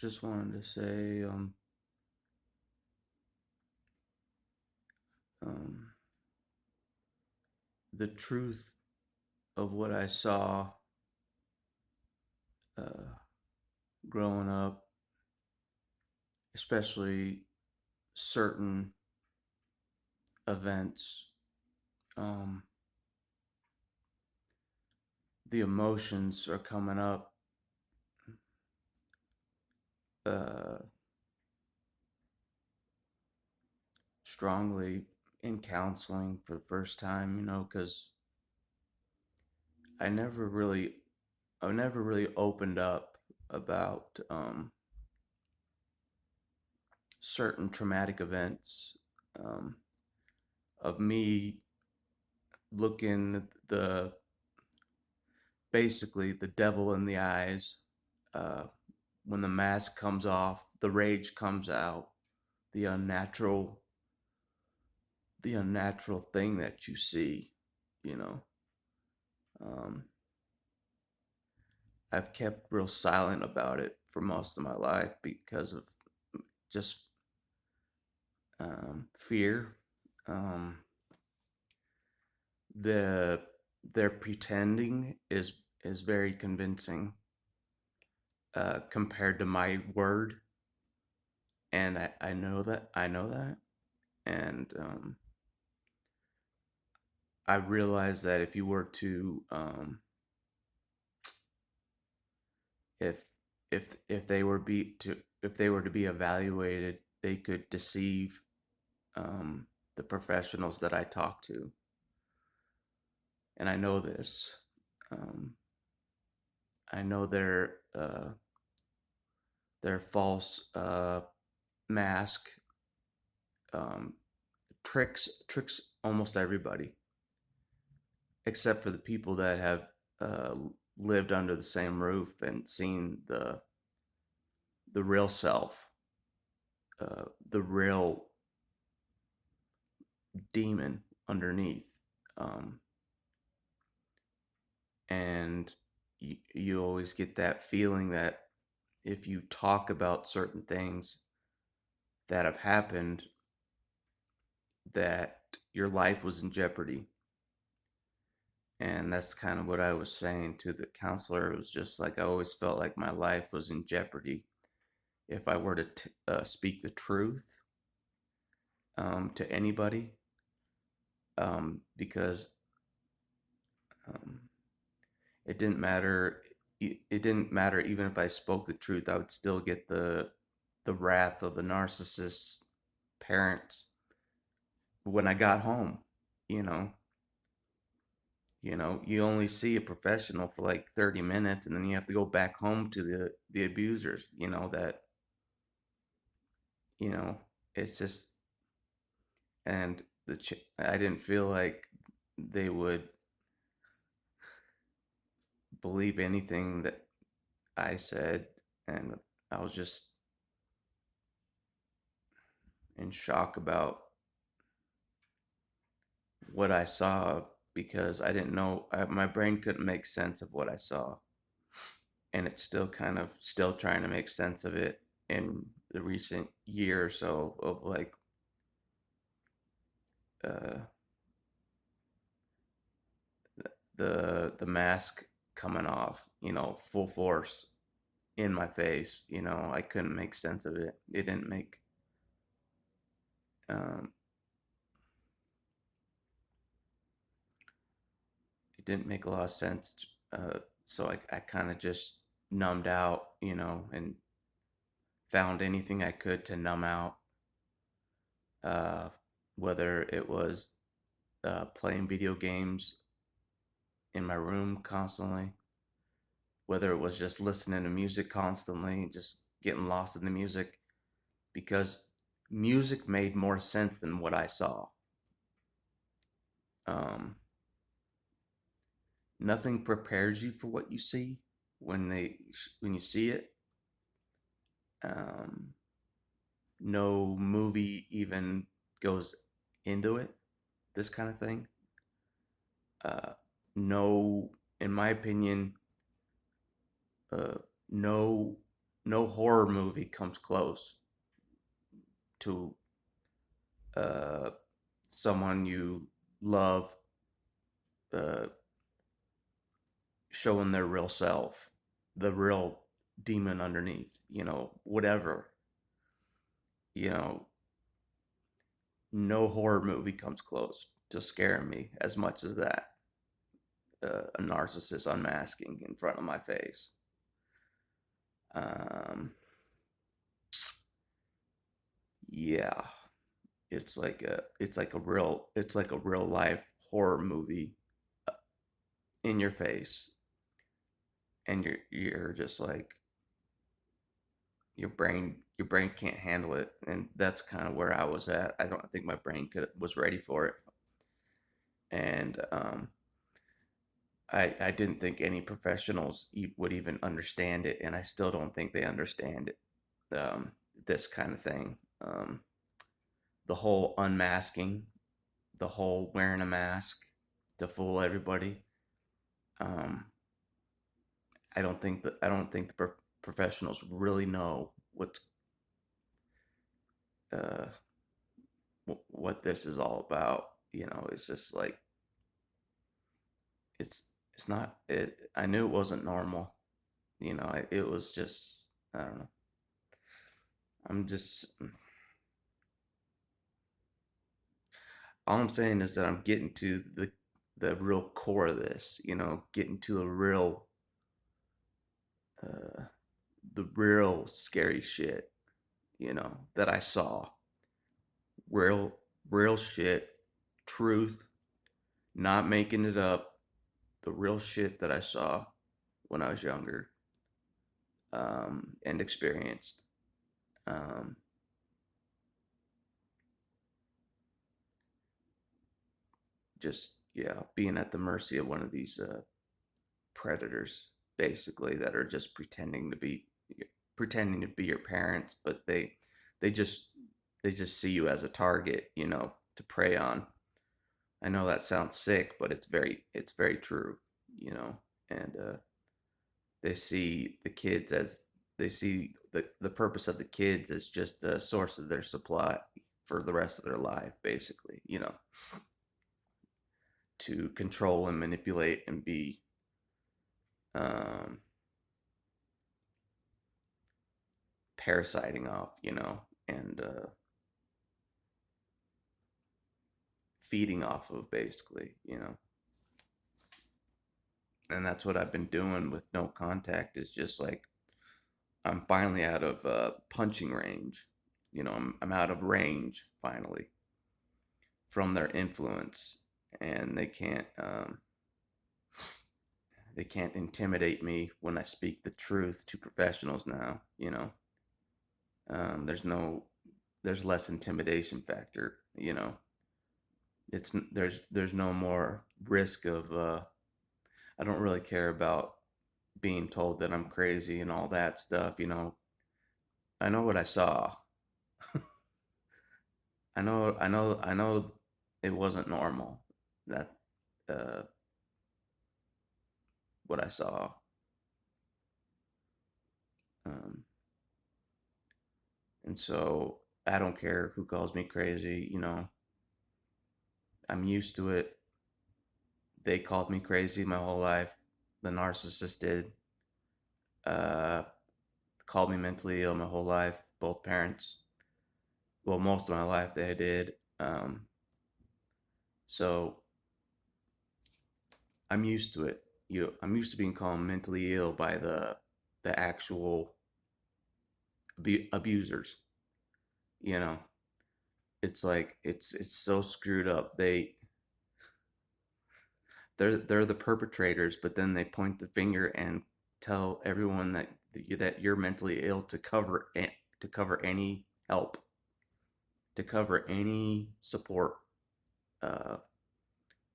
just wanted to say, um, the truth of what I saw uh, growing up, especially certain events, um, the emotions are coming up uh, strongly in counseling for the first time, because I never really, I never really opened up about certain traumatic events, um, of me looking the basically the devil in the eyes. Uh, when the mask comes off, the rage comes out, the unnatural, the unnatural thing that you see. You know, um, I've kept real silent about it for most of my life because of just fear. Um, the their pretending is very convincing compared to my word, and I know that, and I realized that if you were to if if they were be to if they were to be evaluated, they could deceive um, the professionals that I talk to, and I know this. Um, I know their false mask tricks almost everybody, except for the people that have uh, lived under the same roof and seen the real self, the real demon underneath. Um, and you always get that feeling that if you talk about certain things that have happened, that your life was in jeopardy. And that's kind of what I was saying to the counselor. It was just like I always felt like my life was in jeopardy if I were to speak the truth to anybody, because um, it didn't matter. It didn't matter even if I spoke the truth. I would still get the wrath of the narcissist parents when I got home. You know, you only see a professional for like 30 minutes, and then you have to go back home to the abusers. You know, it's just and I didn't feel like they would believe anything that I said, and I was just in shock about what I saw because I didn't know my brain couldn't make sense of what I saw, and it's still kind of still trying to make sense of it in the recent year or so of like uh, the mask coming off, full force in my face. I couldn't make sense of it. Um, it didn't make a lot of sense. So I kind of just numbed out, and found anything I could to numb out. Uh, whether it was playing video games in my room constantly, whether it was just listening to music constantly, just getting lost in the music, because music made more sense than what I saw. Um, Nothing prepares you for what you see when you see it. Um, no movie even goes into it. This kind of thing. Uh, no, in my opinion, uh, no no horror movie comes close to uh, someone you love uh, showing their real self, the real demon underneath, whatever. You know, no horror movie comes close to scaring me as much as that. A narcissist unmasking in front of my face. Um, yeah, it's like a real life horror movie in your face, and you're just like your brain can't handle it, and that's kind of where I was at. I don't think my brain could was ready for it, and I didn't think any professionals would even understand it, and I still don't think they understand it. This kind of thing, the whole unmasking, the whole wearing a mask to fool everybody. Um, I don't think the professionals really know uh, what this is all about. It's just like it's it's not it. I knew it wasn't normal. It was just, I don't know. I'm just All I'm saying is that I'm getting to the real core of this. Getting to uh, the real scary shit. That I saw. Real real shit, truth, not making it up. The real shit that I saw when I was younger, and experienced. Um, just, yeah, being at the mercy of one of these predators, basically, that are just pretending to be your parents, but they just they just see you as a target, to prey on. I know that sounds sick, but it's very true, you know. And they see the kids as they see the purpose of the kids as just a source of their supply for the rest of their life, basically, to control and manipulate and be um, parasiting off, and feeding off of, basically, and that's what I've been doing with no contact. Is just like I'm finally out of punching range. I'm out of range finally from their influence, and they can't intimidate me when I speak the truth to professionals now. There's less intimidation factor. There's no more risk of I don't really care about being told that I'm crazy and all that stuff. I know what I saw. I know it wasn't normal. That uh what I saw. Um and so I don't care who calls me crazy. I'm used to it. They called me crazy my whole life. The narcissist did. Uh Called me mentally ill my whole life. Both parents. Well, most of my life they did. So I'm used to it. I'm used to being called mentally ill by the actual abusers. You know, it's like it's so screwed up. They're the perpetrators, but then they point the finger and tell everyone that you're mentally ill to cover any help, to cover any support. Uh,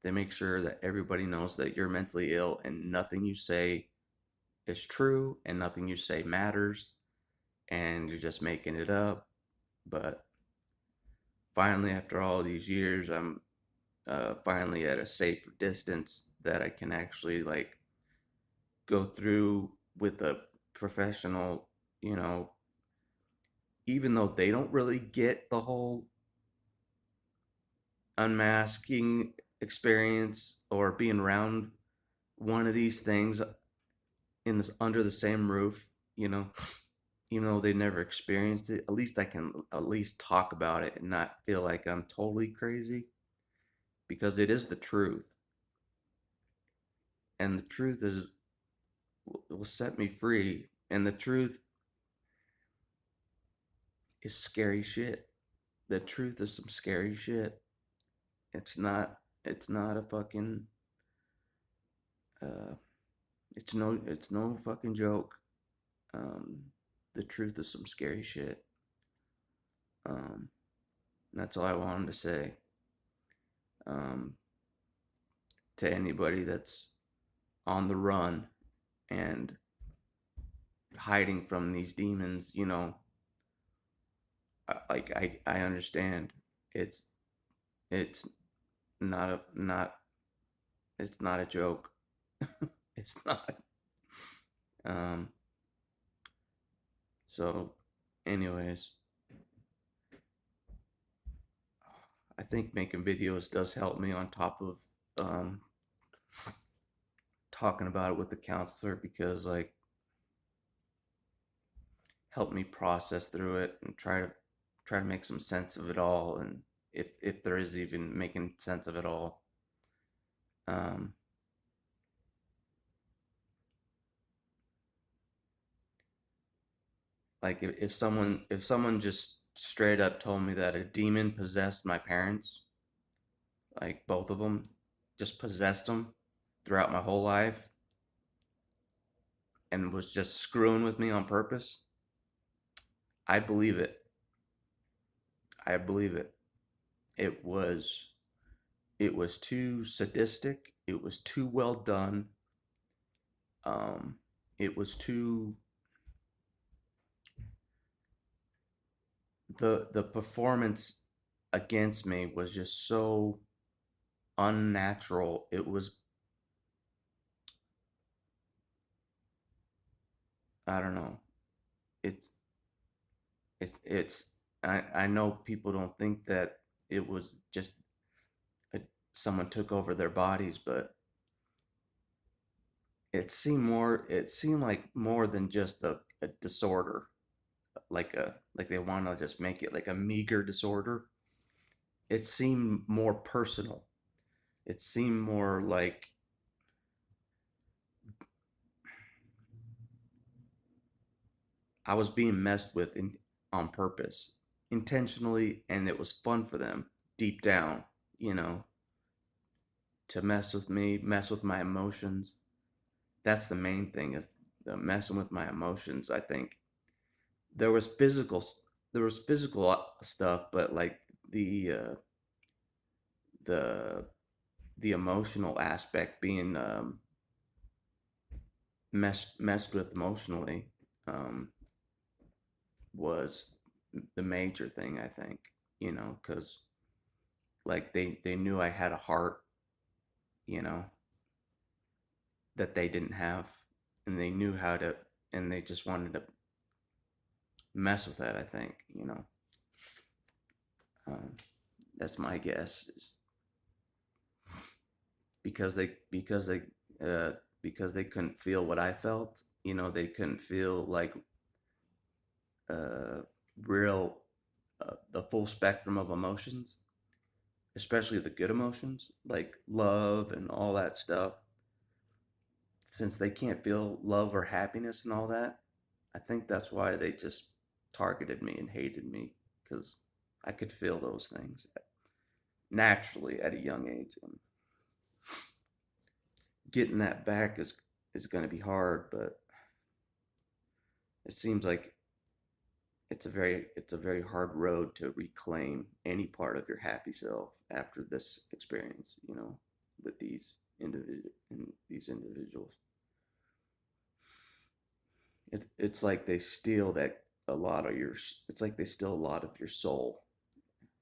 they make sure that everybody knows that you're mentally ill, and nothing you say is true, and nothing you say matters, and you're just making it up. But finally, after all these years, I'm finally at a safer distance that I can actually like go through with a professional you know, even though they don't really get the whole unmasking experience or being around one of these things in this under the same roof, even though they never experienced it, at least I can at least talk about it and not feel like I'm totally crazy, because it is the truth. And the truth is will set me free. And the truth is scary shit. The truth is some scary shit. It's not a fucking uh it's no fucking joke. Um the truth is some scary shit. Um that's all I wanted to say. Um to anybody that's on the run and hiding from these demons, I understand. It's it's not a not it's not a joke. It's not. Um so anyways, I think making videos does help me on top of um talking about it with the counselor, because like help me process through it and try to make some sense of it all, and if there is even making sense of it all. Um like if someone just straight up told me that a demon possessed my parents, like both of them, just possessed them throughout my whole life and was just screwing with me on purpose, I believe it. I believe it. It was it was too sadistic. It was too well done. Um, it was too the performance against me was just so unnatural. It was, I don't know. It's I know people don't think that it was just a, someone took over their bodies, but it seemed like more than just a disorder, like they want to just make it like a meager disorder. It seemed more personal. It seemed more like I was being messed with on purpose, intentionally, and it was fun for them deep down, you know, to mess with me, mess with my emotions. That's the main thing, is the messing with my emotions. I think there was physical there was physical stuff, but like the the emotional aspect being messed with emotionally, um, was the major thing, I think, because like they knew I had a heart, you know, that they didn't have, and they knew how to, and they just wanted to mess with that. I think, um, that's my guess, is uh, because they couldn't feel what I felt. They couldn't feel like uh, real the full spectrum of emotions, especially the good emotions like love and all that stuff. Since they can't feel love or happiness and all that, I think that's why they just targeted me and hated me, because I could feel those things naturally at a young age. And getting that back is going to be hard, but it seems like it's a very hard road to reclaim any part of your happy self after this experience, with these individuals. It's like they steal that a lot of your it's like they steal a lot of your soul,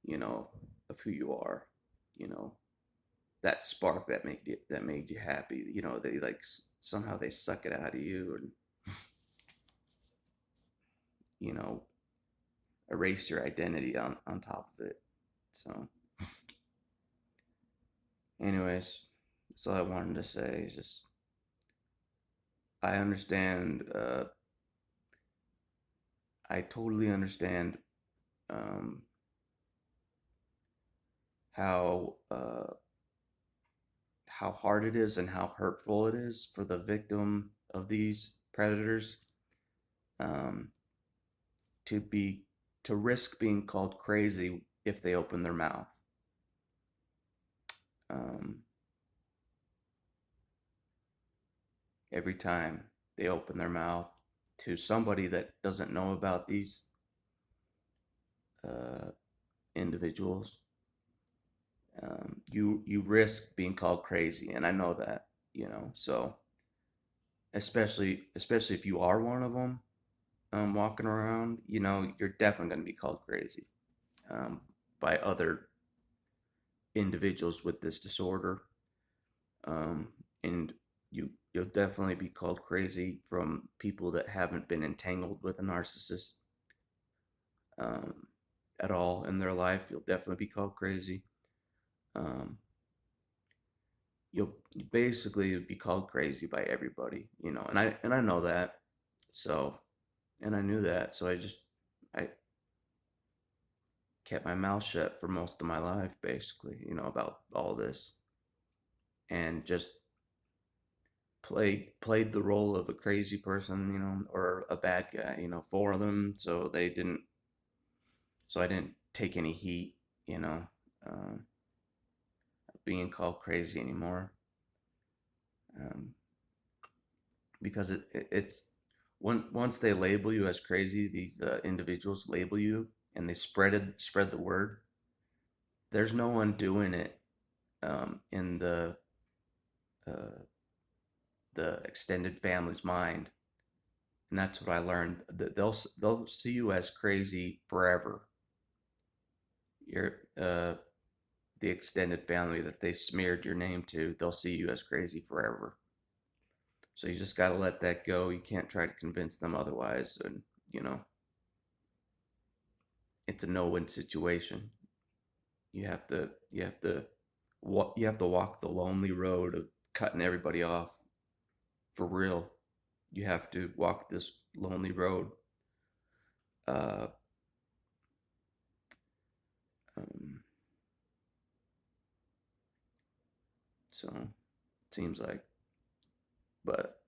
you know, of who you are, you know, that spark that made you happy. They like somehow they suck it out of you, and you know, erase your identity on top of it. So, anyways, that's all I wanted to say. Is just I understand. I totally understand um, how how hard it is and how hurtful it is for the victim of these predators um, to be to risk being called crazy if they open their mouth. Um, every time they open their mouth to somebody that doesn't know about these uh, individuals, you risk being called crazy, and I know that, So especially if you are one of them, walking around, you're definitely going to be called crazy um, by other individuals with this disorder, um, and you'll definitely be called crazy from people that haven't been entangled with a narcissist um, at all in their life. You'll definitely be called crazy. Um, you'll basically be called crazy by everybody, and I know that. So, and I knew that, so I kept my mouth shut for most of my life, basically, about all this, and just played the role of a crazy person, or a bad guy, for them, so I didn't take any heat, you know, um, being called crazy anymore, um, because it's once they label you as crazy, these individuals label you and they spread the word. There's no one doing it in uh, the extended family's mind, and that's what I learned. They'll see you as crazy forever. You're the extended family that they smeared your name to. They'll see you as crazy forever. So you just got to let that go. You can't try to convince them otherwise, and you know it's a no-win situation. You have to walk the lonely road of cutting everybody off for real. You have to walk this lonely road. Uh, um, so it seems like, but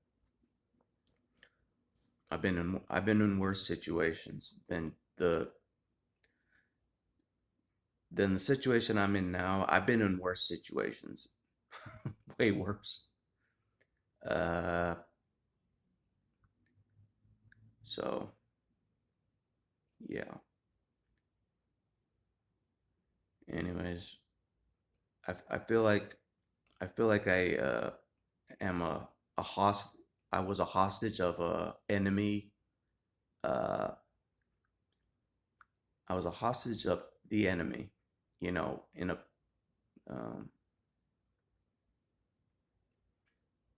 I've been in worse situations than the situation I'm in now. I've been in worse situations, way worse. Uh, so yeah. Anyways, I feel like I am a host. I was a hostage of a enemy. Uh, I was a hostage of the enemy. In a um,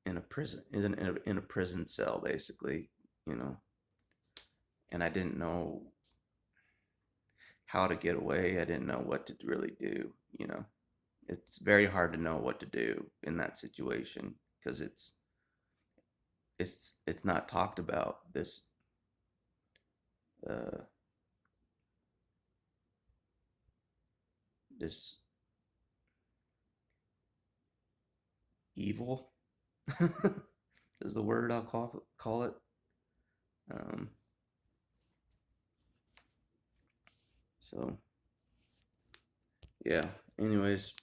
in a prison in a prison cell, basically. You know, and I didn't know how to get away. I didn't know what to really do. It's very hard to know what to do in that situation because it's not talked about, uh this evil is the word I'll call it. um so yeah. Anyways,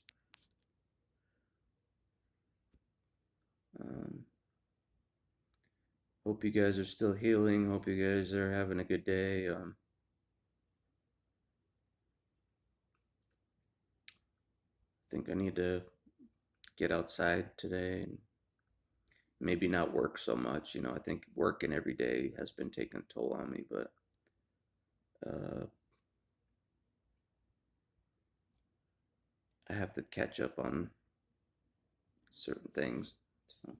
um hope you guys are still healing. Hope you guys are having a good day. I think I need to get outside today and maybe not work so much. I think working every day has been taking a toll on me, but uh I have to catch up on certain things. So,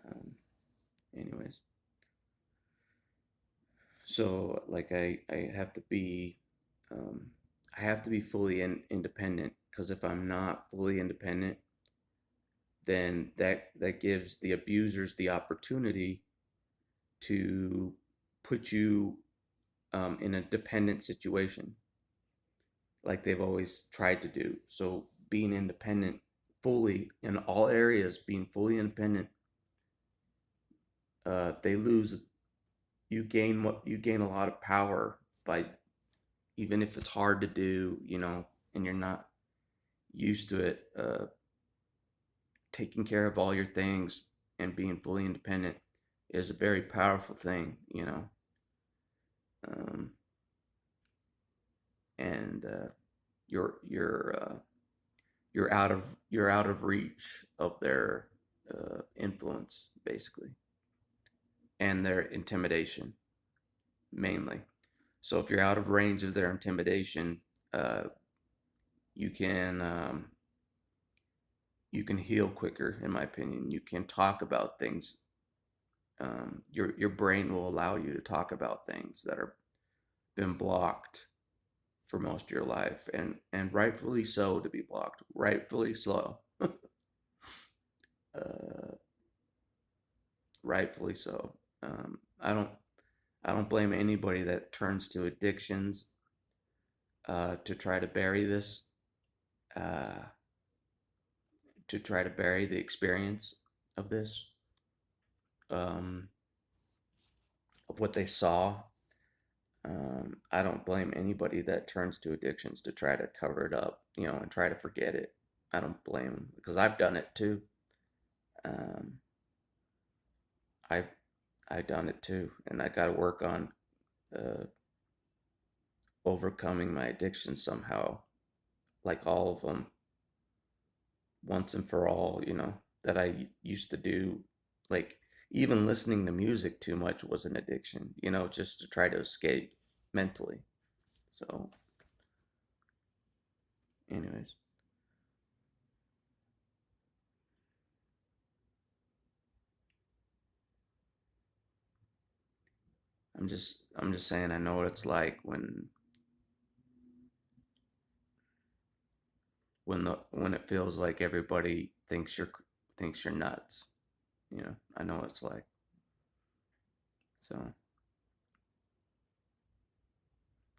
um, anyways, So like I have to be um, I have to be fully independent, because if I'm not fully independent, then that gives the abusers the opportunity to put you in a dependent situation, like they've always tried to do. So being independent fully in all areas, being fully independent, they lose. You gain a lot of power by, even if it's hard to do, and you're not used to it. Taking care of all your things and being fully independent is a very powerful thing. Um, and you're out of reach of their influence, basically, and their intimidation, mainly. So if you're out of range of their intimidation, uh, you can you can heal quicker, in my opinion. You can talk about things. Your brain will allow you to talk about things that are been blocked for most of your life, and rightfully so, to be blocked, rightfully so. uh, Rightfully so. I don't blame anybody that turns to addictions to try to bury this, uh, to try to bury the experience of this, um, of what they saw. I don't blame anybody that turns to addictions to try to cover it up, and try to forget it. I don't blame them, because I've done it too. Um, I've I've done it too, and I got to work on uh, overcoming my addiction somehow, like all of them, once and for all. That I used to do, like even listening to music too much was an addiction. Just to try to escape mentally. So, anyways. I'm just saying, I know what it's like when it feels like everybody thinks you're nuts. I know what it's like. So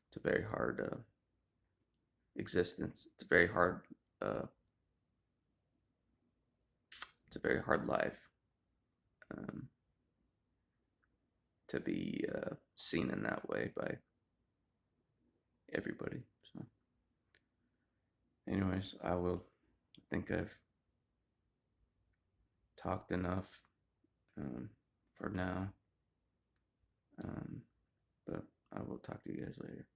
it's a very hard existence. Uh, it's a very hard life, um, to be seen in that way by everybody. So, anyways, I will think I've talked enough um, for now. Um, but I will talk to you guys later.